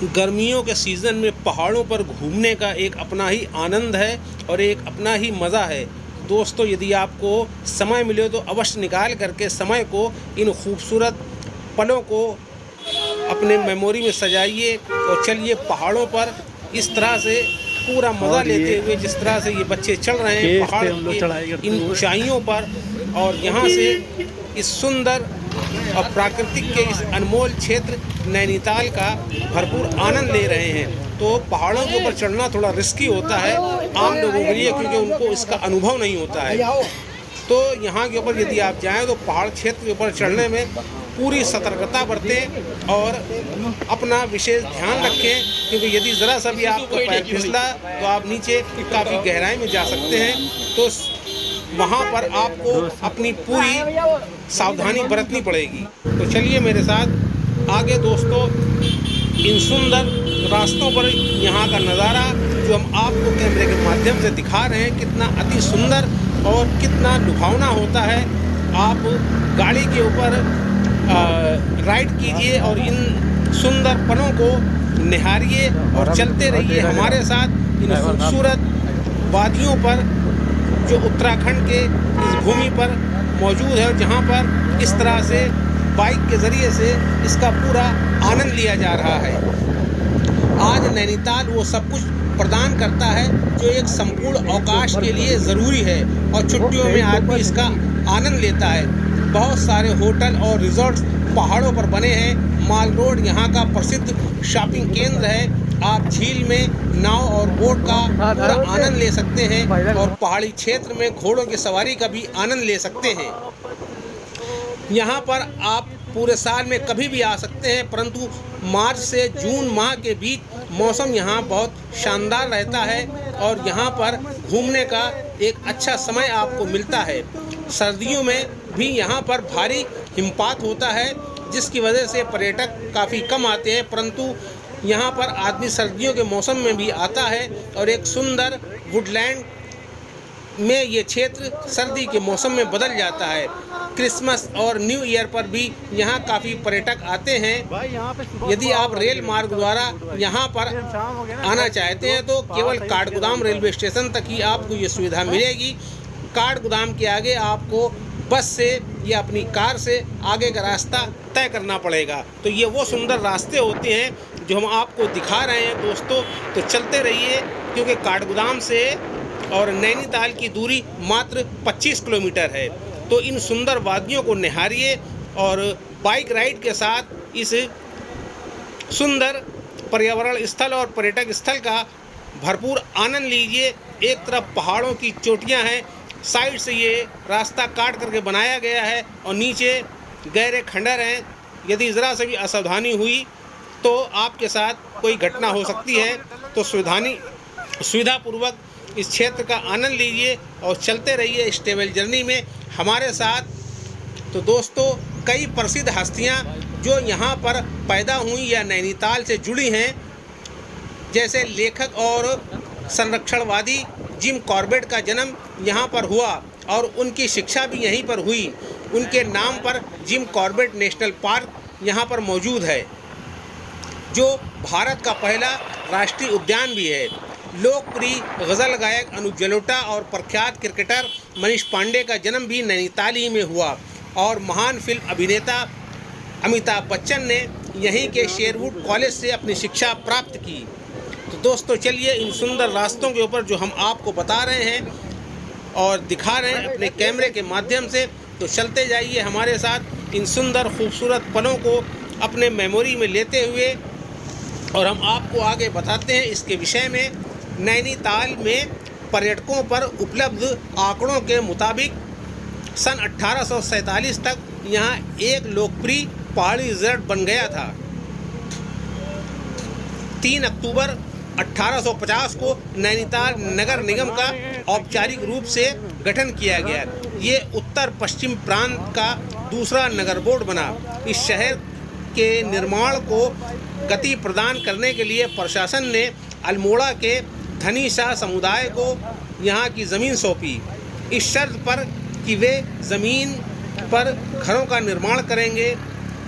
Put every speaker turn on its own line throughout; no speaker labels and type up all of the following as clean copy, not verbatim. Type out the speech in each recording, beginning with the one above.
गर्मियों के सीज़न में पहाड़ों पर घूमने का एक अपना ही आनंद है और एक अपना ही मज़ा है। दोस्तों, यदि आपको समय मिले तो अवश्य निकाल करके समय को इन खूबसूरत पलों को अपने मेमोरी में सजाइए और चलिए पहाड़ों पर इस तरह से पूरा मज़ा लेते हुए जिस तरह से ये बच्चे चल रहे हैं पहाड़ के इन ऊंचाइयों पर, और यहाँ से इस सुंदर और प्राकृतिक के इस अनमोल क्षेत्र नैनीताल का भरपूर आनंद ले रहे हैं। तो पहाड़ों के ऊपर चढ़ना थोड़ा रिस्की होता है आम लोगों के लिए, क्योंकि उनको इसका अनुभव नहीं होता है। तो यहाँ के ऊपर यदि आप जाएं तो पहाड़ क्षेत्र के ऊपर चढ़ने में पूरी सतर्कता बरतें और अपना विशेष ध्यान रखें, क्योंकि यदि ज़रा सा भी आपका पैर फिसला तो आप नीचे काफ़ी गहराई में जा सकते हैं। तो वहाँ पर आपको अपनी पूरी सावधानी बरतनी पड़ेगी। तो चलिए मेरे साथ आगे दोस्तों, इन सुंदर रास्तों पर यहाँ का नज़ारा जो हम आपको कैमरे के माध्यम से दिखा रहे हैं कितना अति सुंदर और कितना लुभावना होता है। आप गाड़ी के ऊपर राइड कीजिए और इन सुंदर पलों को निहारिए और चलते रहिए हमारे साथ इन खूबसूरत वादियों पर जो उत्तराखंड के इस भूमि पर मौजूद है, जहाँ पर इस तरह से बाइक के ज़रिए से इसका पूरा आनंद लिया जा रहा है। आज नैनीताल वो सब कुछ प्रदान करता है जो एक संपूर्ण अवकाश के लिए ज़रूरी है, और छुट्टियों में आदमी इसका आनंद लेता है। बहुत सारे होटल और रिजॉर्ट्स पहाड़ों पर बने हैं। माल रोड यहाँ का प्रसिद्ध शॉपिंग केंद्र है। आप झील में नाव और बोट का पूरा आनंद ले सकते हैं और पहाड़ी क्षेत्र में घोड़ों की सवारी का भी आनंद ले सकते हैं। यहाँ पर आप पूरे साल में कभी भी आ सकते हैं, परंतु मार्च से जून माह के बीच मौसम यहाँ बहुत शानदार रहता है और यहाँ पर घूमने का एक अच्छा समय आपको मिलता है। सर्दियों में भी यहाँ पर भारी हिमपात होता है, जिसकी वजह से पर्यटक काफ़ी कम आते हैं, परंतु यहाँ पर आदमी सर्दियों के मौसम में भी आता है और एक सुंदर वुडलैंड में ये क्षेत्र सर्दी के मौसम में बदल जाता है। क्रिसमस और न्यू ईयर पर भी यहाँ काफ़ी पर्यटक आते हैं। यदि आप रेल मार्ग द्वारा यहाँ पर आना चाहते हैं तो केवल काठगोदाम रेलवे स्टेशन तक ही आपको ये सुविधा मिलेगी। काठगोदाम के आगे आपको बस से या अपनी कार से आगे का रास्ता तय करना पड़ेगा। तो ये वो सुंदर रास्ते होते हैं जो हम आपको दिखा रहे हैं दोस्तों। तो चलते रहिए, क्योंकि काठगोदाम से और नैनीताल की दूरी मात्र 25 किलोमीटर है। तो इन सुंदर वादियों को निहारिए और बाइक राइड के साथ इस सुंदर पर्यावरण स्थल और पर्यटक स्थल का भरपूर आनंद लीजिए। एक तरफ पहाड़ों की चोटियां हैं, साइड से ये रास्ता काट करके बनाया गया है और नीचे गहरे खंडर हैं। यदि ज़रा से भी असावधानी हुई तो आपके साथ कोई घटना हो सकती है। तो सुविधापूर्वक इस क्षेत्र का आनंद लीजिए और चलते रहिए इस ट्रैवल जर्नी में हमारे साथ। तो दोस्तों, कई प्रसिद्ध हस्तियां जो यहाँ पर पैदा हुई या नैनीताल से जुड़ी हैं, जैसे लेखक और संरक्षणवादी जिम कॉर्बेट का जन्म यहाँ पर हुआ और उनकी शिक्षा भी यहीं पर हुई। उनके नाम पर जिम कॉर्बेट नेशनल पार्क यहाँ पर मौजूद है, जो भारत का पहला राष्ट्रीय उद्यान भी है। लोकप्रिय गज़ल गायक अनूप जलोटा और प्रख्यात क्रिकेटर मनीष पांडे का जन्म भी नैनीताल ही में हुआ, और महान फिल्म अभिनेता अमिताभ बच्चन ने यहीं के शेरवुड कॉलेज से अपनी शिक्षा प्राप्त की। तो दोस्तों, चलिए इन सुंदर रास्तों के ऊपर जो हम आपको बता रहे हैं और दिखा रहे हैं अपने कैमरे के माध्यम से, तो चलते जाइए हमारे साथ इन सुंदर खूबसूरत पलों को अपने मेमोरी में लेते हुए, और हम आपको आगे बताते हैं इसके विषय में। नैनीताल में पर्यटकों पर उपलब्ध आंकड़ों के मुताबिक सन 1847 तक यहाँ एक लोकप्रिय पहाड़ी रिजॉर्ट बन गया था। 3 अक्टूबर 1850 को नैनीताल नगर निगम का औपचारिक रूप से गठन किया गया। ये उत्तर पश्चिम प्रांत का दूसरा नगर बोर्ड बना। इस शहर के निर्माण को गति प्रदान करने के लिए प्रशासन ने अल्मोड़ा के धनी शाह समुदाय को यहाँ की ज़मीन सौंपी, इस शर्त पर कि वे ज़मीन पर घरों का निर्माण करेंगे।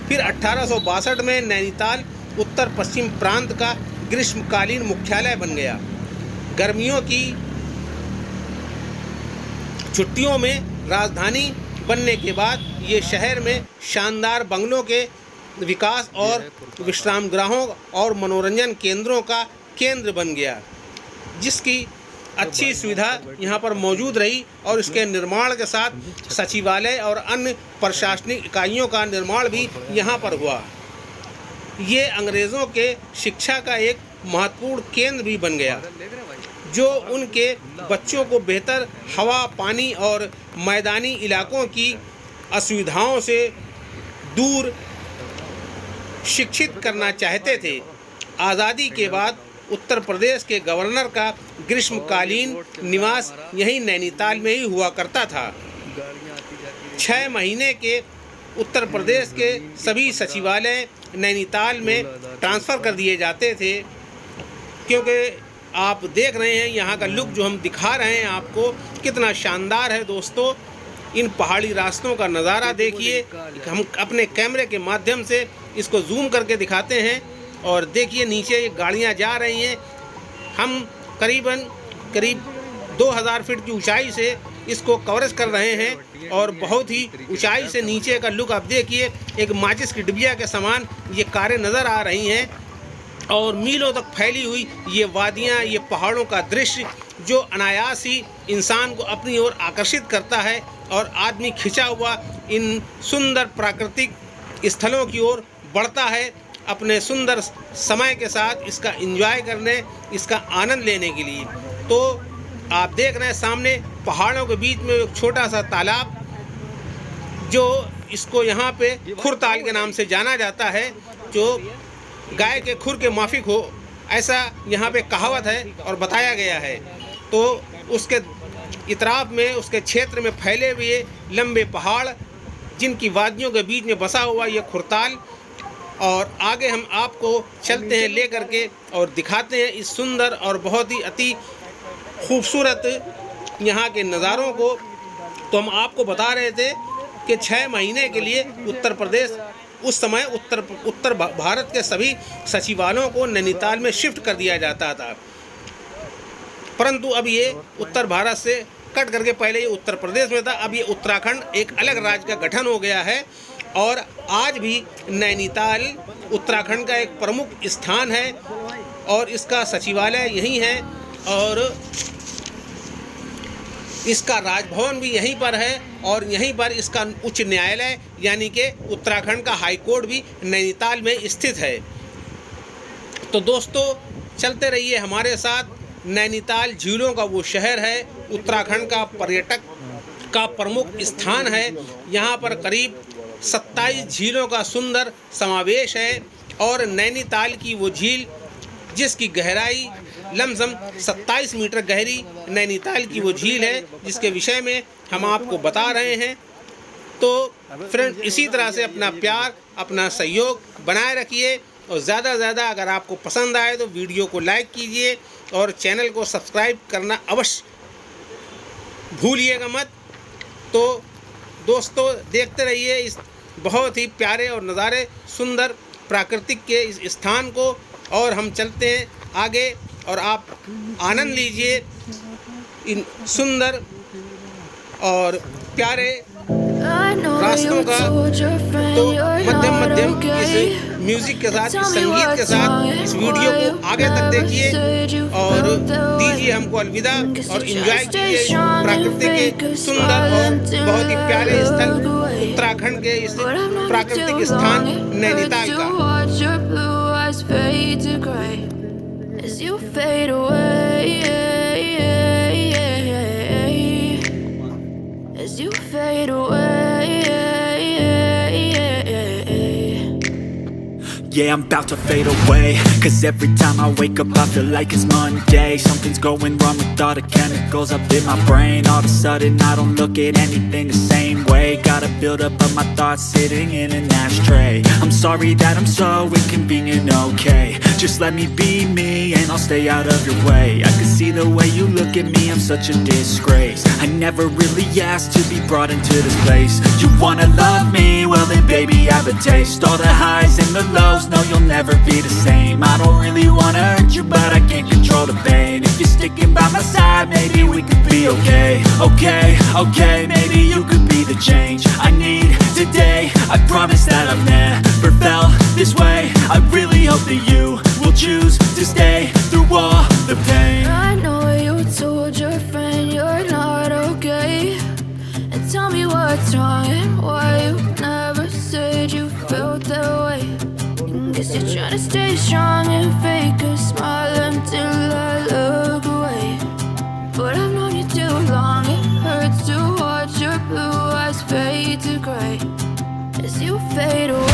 फिर 1862 में नैनीताल उत्तर पश्चिम प्रांत का ग्रीष्मकालीन मुख्यालय बन गया। गर्मियों की छुट्टियों में राजधानी बनने के बाद ये शहर में शानदार बंगलों के विकास और विश्राम गृहों और मनोरंजन केंद्रों का केंद्र बन गया, जिसकी अच्छी सुविधा यहाँ पर मौजूद रही और इसके निर्माण के साथ सचिवालय और अन्य प्रशासनिक इकाइयों का निर्माण भी यहाँ पर हुआ। ये अंग्रेज़ों के शिक्षा का एक महत्वपूर्ण केंद्र भी बन गया, जो उनके बच्चों को बेहतर हवा, पानी और मैदानी इलाकों की असुविधाओं से दूर शिक्षित करना चाहते थे। आज़ादी के बाद उत्तर प्रदेश के गवर्नर का ग्रीष्मकालीन निवास यही नैनीताल में ही हुआ करता था। 6 महीने के उत्तर प्रदेश के सभी सचिवालय नैनीताल में ट्रांसफ़र कर दिए जाते थे, क्योंकि आप देख रहे हैं यहाँ का लुक जो हम दिखा रहे हैं आपको कितना शानदार है। दोस्तों, इन पहाड़ी रास्तों का नज़ारा देखिए। हम अपने कैमरे के माध्यम से इसको जूम करके दिखाते हैं और देखिए नीचे ये गाड़ियाँ जा रही हैं। हम करीब 2000 फीट की ऊंचाई से इसको कवरेज कर रहे हैं और बहुत ही ऊंचाई से नीचे का लुक आप देखिए। एक माचिस की डिबिया के समान ये कारें नज़र आ रही हैं और मीलों तक फैली हुई ये वादियाँ, ये पहाड़ों का दृश्य जो अनायास ही इंसान को अपनी ओर आकर्षित करता है और आदमी खिंचा हुआ इन सुंदर प्राकृतिक स्थलों की ओर बढ़ता है अपने सुंदर समय के साथ इसका एंजॉय करने, इसका आनंद लेने के लिए। तो आप देख रहे हैं सामने पहाड़ों के बीच में एक छोटा सा तालाब, जो इसको यहाँ पे खुरताल के नाम से जाना जाता है, जो गाय के खुर के माफिक हो, ऐसा यहाँ पे कहावत है और बताया गया है। तो उसके इतराफ में, उसके क्षेत्र में फैले हुए लंबे पहाड़, जिनकी वादियों के बीच में बसा हुआ ये खुरताल, और आगे हम आपको चलते हैं ले करके और दिखाते हैं इस सुंदर और बहुत ही अति खूबसूरत यहाँ के नज़ारों को। तो हम आपको बता रहे थे कि 6 महीने के लिए उत्तर प्रदेश उस समय उत्तर भारत के सभी सचिवालयों को नैनीताल में शिफ्ट कर दिया जाता था, परंतु अब ये उत्तर भारत से कट करके पहले ये उत्तर प्रदेश में था, अब ये उत्तराखंड एक अलग राज्य का गठन हो गया है। और आज भी नैनीताल उत्तराखंड का एक प्रमुख स्थान है और इसका सचिवालय यहीं है और इसका राजभवन भी यहीं पर है और यहीं पर इसका उच्च न्यायालय यानी कि उत्तराखंड का हाई कोर्ट भी नैनीताल में स्थित है। तो दोस्तों, चलते रहिए हमारे साथ। नैनीताल झीलों का वो शहर है, उत्तराखंड का पर्यटक का प्रमुख स्थान है। यहाँ पर करीब 27 झीलों का सुंदर समावेश है और नैनीताल की वो झील जिसकी गहराई लमसम 27 मीटर गहरी नैनीताल की वो झील है, जिसके विषय में हम आपको बता रहे हैं। तो फ्रेंड, इसी तरह से अपना प्यार, अपना सहयोग बनाए रखिए और ज़्यादा से ज़्यादा अगर आपको पसंद आए तो वीडियो को लाइक कीजिए और चैनल को सब्सक्राइब करना अवश्य भूलिएगा मत। तो दोस्तों, देखते रहिए इस बहुत ही प्यारे और नज़ारे सुंदर प्राकृतिक के इस स्थान को, और हम चलते हैं आगे और आप आनंद लीजिए इन सुंदर और प्यारे रास्तों का। तो मध्यम मध्यम इस म्यूज़िक के साथ, इस संगीत के साथ इस वीडियो को आगे तक देखिए और दीजिए हमको अलविदा और एंजॉय कीजिए प्राकृतिक के सुंदर और बहुत ही प्यारे स्थल उत्तराखंड के इस प्राकृतिक स्थान नैनीताल का।
Yeah, I'm about to fade away, cause every time I wake up I feel like it's Monday. Something's going wrong with all the chemicals up in my brain. All of a sudden I don't look at anything the same way. Gotta build up of my thoughts sitting in an ashtray. I'm sorry that I'm so inconvenient, okay. Just let me be me and I'll stay out of your way. I can see the way you look at me, I'm such a disgrace. I never really asked to be brought into this place. You wanna love me? Well then baby I have a taste. All the highs and the lows, close, no you'll never be the same. I don't really wanna hurt you, but I can't control the pain. If you're sticking by my side, maybe we could be okay. Okay, maybe you could be the change I need today. I promise that I've never felt this way. I really hope that you will choose to stay through all the pain.
I know you told your friend you're not okay, and tell me what's wrong and why you never said you felt that way. Guess you're trying to stay strong and fake a smile until I look away. But I've known you too long, it hurts to watch your blue eyes fade to gray as you fade away.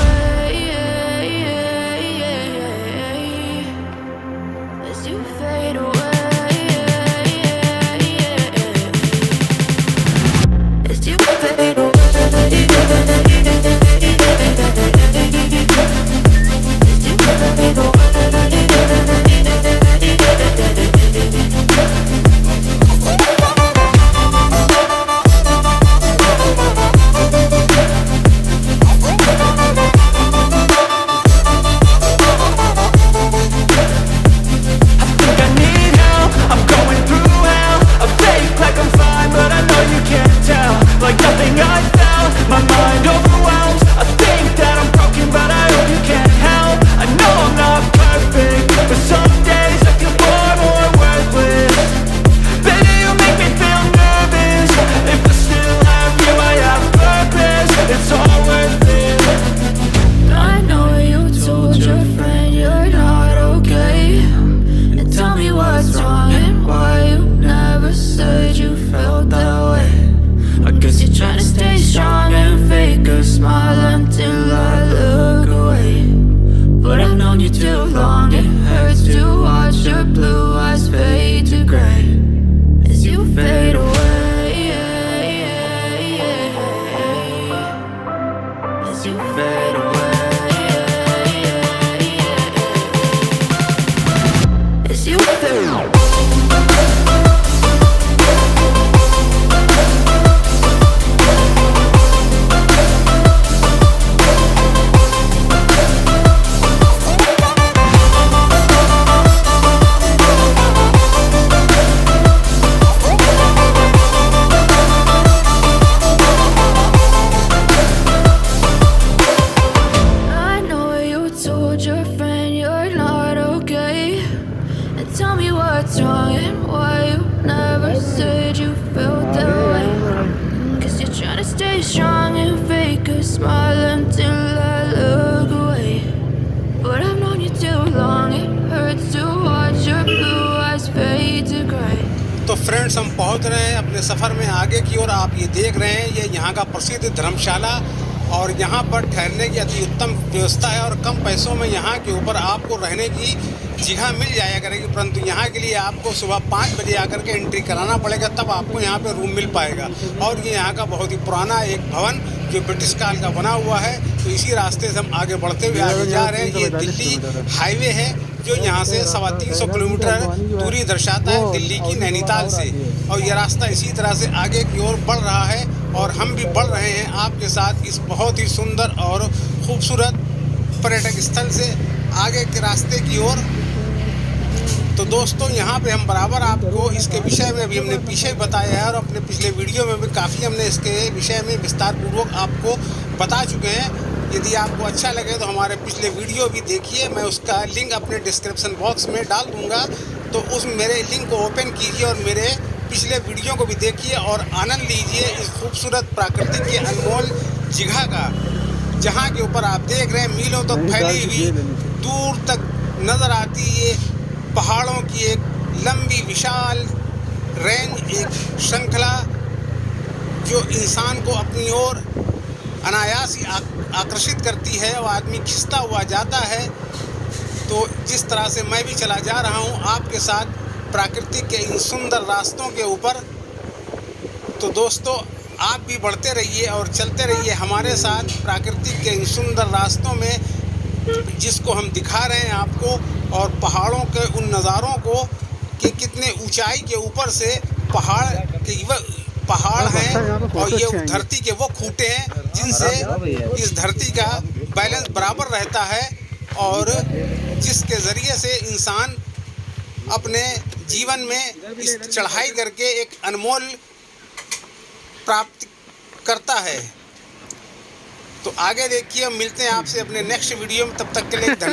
As you fade away. As you fade away.
तो friends, हम पहुंच रहे हैं अपने सफ़र में आगे की ओर। आप ये देख रहे हैं, ये यहाँ का प्रसिद्ध धर्मशाला और यहाँ पर ठहरने की अति उत्तम व्यवस्था है और कम पैसों में यहाँ के ऊपर आपको रहने की जगह मिल जाया करेगी। परंतु यहाँ के लिए आपको सुबह 5 बजे आकर के एंट्री कराना पड़ेगा, तब आपको यहाँ पे रूम मिल पाएगा। और ये यहाँ का बहुत ही पुराना एक भवन जो ब्रिटिश काल का बना हुआ है। तो इसी रास्ते से हम आगे बढ़ते हुए आगे जा रहे हैं। ये दिल्ली हाईवे है जो यहाँ से 350 किलोमीटर दूरी दर्शाता है दिल्ली की नैनीताल से। और ये रास्ता इसी तरह से आगे की ओर बढ़ रहा है और हम भी बढ़ रहे हैं आपके साथ इस बहुत ही सुंदर और खूबसूरत पर्यटक स्थल से आगे के रास्ते की ओर। तो दोस्तों, यहाँ पे हम बराबर आपको इसके विषय में अभी हमने पीछे बताया है और अपने पिछले वीडियो में भी काफ़ी हमने इसके विषय में विस्तार पूर्वक आपको बता चुके हैं। यदि आपको अच्छा लगे तो हमारे पिछले वीडियो भी देखिए, मैं उसका लिंक अपने डिस्क्रिप्शन बॉक्स में डाल दूँगा। तो उस मेरे लिंक को ओपन कीजिए और मेरे पिछले वीडियो को भी देखिए और आनंद लीजिए इस खूबसूरत प्राकृतिक के अनमोल जगह का, जहाँ के ऊपर आप देख रहे हैं मीलों तक फैली हुई दूर तक नज़र आती है पहाड़ों की एक लंबी विशाल रेंज, एक श्रृंखला जो इंसान को अपनी ओर अनायास ही आकर्षित करती है और आदमी खिंचता हुआ जाता है। तो जिस तरह से मैं भी चला जा रहा हूँ आपके साथ प्राकृतिक के इन सुंदर रास्तों के ऊपर। तो दोस्तों, आप भी बढ़ते रहिए और चलते रहिए हमारे साथ प्राकृतिक के इन सुंदर रास्तों में, जिसको हम दिखा रहे हैं आपको, और पहाड़ों के उन नज़ारों को कि कितने ऊंचाई के ऊपर से पहाड़ हैं और ये धरती के वो खूंटे हैं जिनसे इस धरती का बैलेंस बराबर रहता है और जिसके ज़रिए से इंसान अपने जीवन में इस चढ़ाई करके एक अनमोल प्राप्त करता है। तो आगे देखिए, हम मिलते हैं आपसे अपने नेक्स्ट वीडियो में, तब तक के लिए धन्यवाद।